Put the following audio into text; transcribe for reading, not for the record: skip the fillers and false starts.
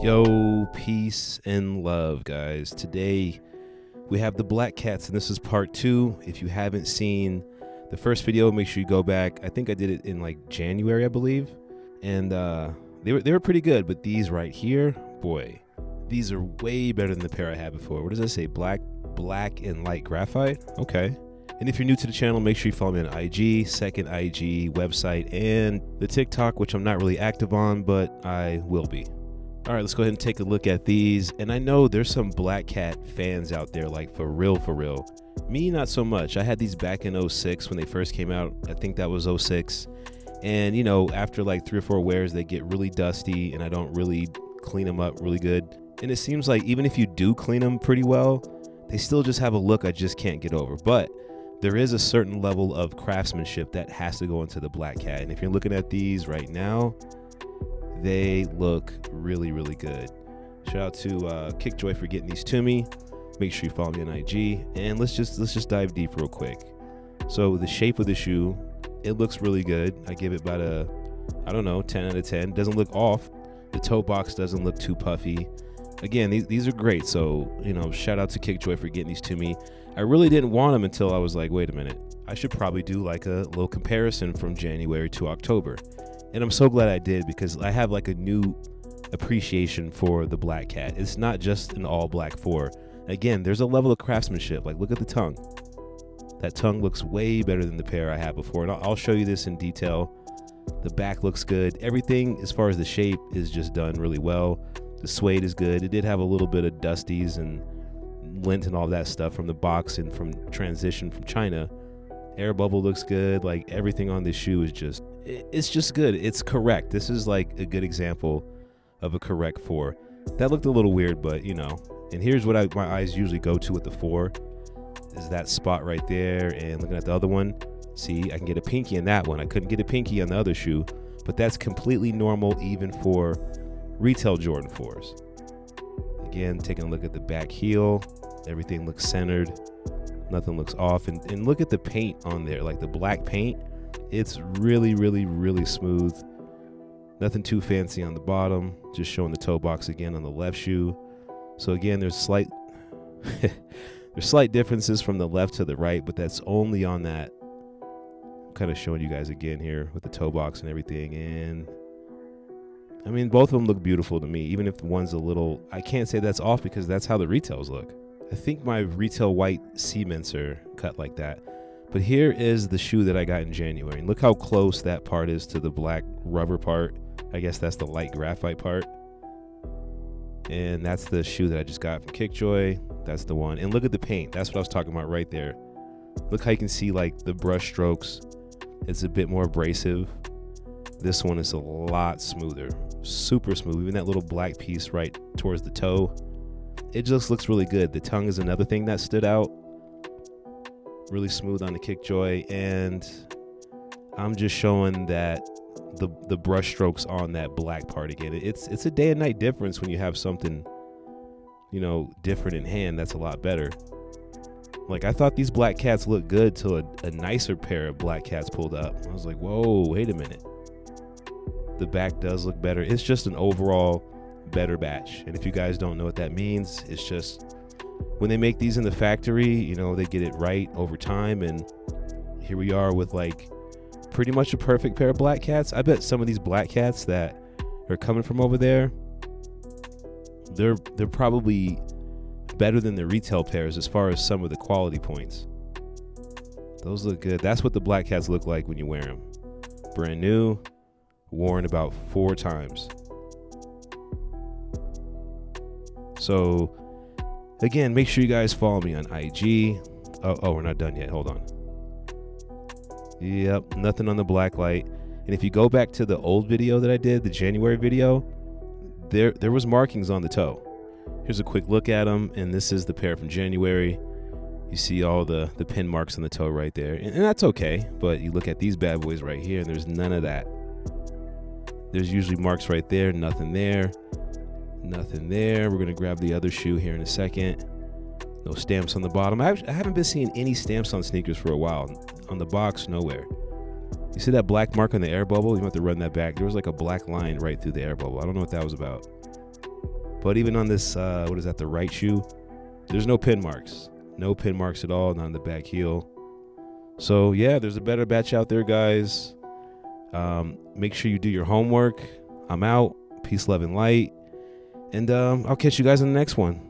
Yo, peace and love, guys. Today we have the Black Cats, and this is part 2. If you haven't seen the first video, make sure you go back. I think I did it in like January, I believe, and they were pretty good. But these right here, boy, these are way better than the pair I had before. What does that say? Black and light graphite. Okay. And if you're new to the channel, make sure you follow me on IG, second IG, website, and the TikTok, which I'm not really active on, but I will be. All right, let's go ahead and take a look at these. And I know there's some Black Cat fans out there, like for real. Me, not so much. I had these back in 06 when they first came out. I think that was 06. And, you know, after like 3 or 4 wears, they get really dusty and I don't really clean them up really good. And it seems like even if you do clean them pretty well, they still just have a look I just can't get over. But there is a certain level of craftsmanship that has to go into the Black Cat. And if you're looking at these right now, they look really good. Shout out to Kickjoy for getting these to me. Make sure you follow me on IG, and let's just dive deep real quick. So the shape of the shoe, it looks really good. I give it about a, I don't know, 10 out of 10. Doesn't look off. The toe box doesn't look too puffy. Again, these are great. So, you know, shout out to Kickjoy for getting these to me. I really didn't want them until I was like, wait a minute, I should probably do like a little comparison from January to October. And I'm so glad I did, because I have like a new appreciation for the Black Cat. It's not just an all black 4. Again, there's a level of craftsmanship. Like, look at the tongue. That tongue looks way better than the pair I had before. And I'll show you this in detail. The back looks good. Everything as far as the shape is just done really well. The suede is good. It did have a little bit of dusties and lint and all that stuff from the box and from transition from China. Air bubble looks good. Like, everything on this shoe is just, it's just good. It's correct. This is like a good example of a correct 4. That looked a little weird, but you know. And here's what my eyes usually go to with the 4 is that spot right there. And looking at the other one, see, I can get a pinky in that one. I couldn't get a pinky on the other shoe, but that's completely normal even for retail Jordan 4s. Again, taking a look at the back heel, everything looks centered. Nothing looks off. And look at the paint on there, like the black paint. It's really smooth. Nothing too fancy on the bottom. Just showing the toe box again on the left shoe. So again, there's slight differences from the left to the right, but that's only on that. I'm kind of showing you guys again here with the toe box and everything. And I mean, both of them look beautiful to me, even if the one's a little, I can't say that's off because that's how the retails look. I think my retail white cements are cut like that. But here is the shoe that I got in January. And look how close that part is to the black rubber part. I guess that's the light graphite part. And that's the shoe that I just got from Kickjoy. That's the one. And look at the paint. That's what I was talking about right there. Look how you can see like the brush strokes. It's a bit more abrasive. This one is a lot smoother. Super smooth. Even that little black piece right towards the toe. It just looks really good. The tongue is another thing that stood out. Really smooth on the Kickjoy. And I'm just showing that the brush strokes on that black part again. It's a day and night difference when you have something, you know, different in hand. That's a lot better. Like, I thought these black cats looked good till a nicer pair of black cats pulled up. I was like, whoa, wait a minute. The back does look better. It's just an overall better batch. And if you guys don't know what that means, it's just when they make these in the factory, you know, they get it right over time. And here we are with like pretty much a perfect pair of black cats. I bet some of these black cats that are coming from over there, they're probably better than the retail pairs as far as some of the quality points. Those look good. That's what the black cats look like when you wear them. Brand new, worn about 4 times. So again, make sure you guys follow me on IG. Oh, we're not done yet. Hold on. Yep, nothing on the black light. And if you go back to the old video that I did, the January video, there was markings on the toe. Here's a quick look at them, and this is the pair from January. You see all the pin marks on the toe right there, and that's okay, but you look at these bad boys right here, and there's none of that. There's usually marks right there, nothing there, nothing there. We're gonna grab the other shoe here in a second. No stamps on the bottom. I haven't been seeing any stamps on sneakers for a while. On the box, nowhere. You see that black mark on the air bubble? You have to run that back. There was like a black line right through the air bubble. I don't know what that was about. But even on this, what is that, the right shoe, there's no pin marks. No pin marks at all, not on the back heel. So yeah, there's a better batch out there, guys. Make sure you do your homework. I'm out. Peace, love, and light. And I'll catch you guys in the next one.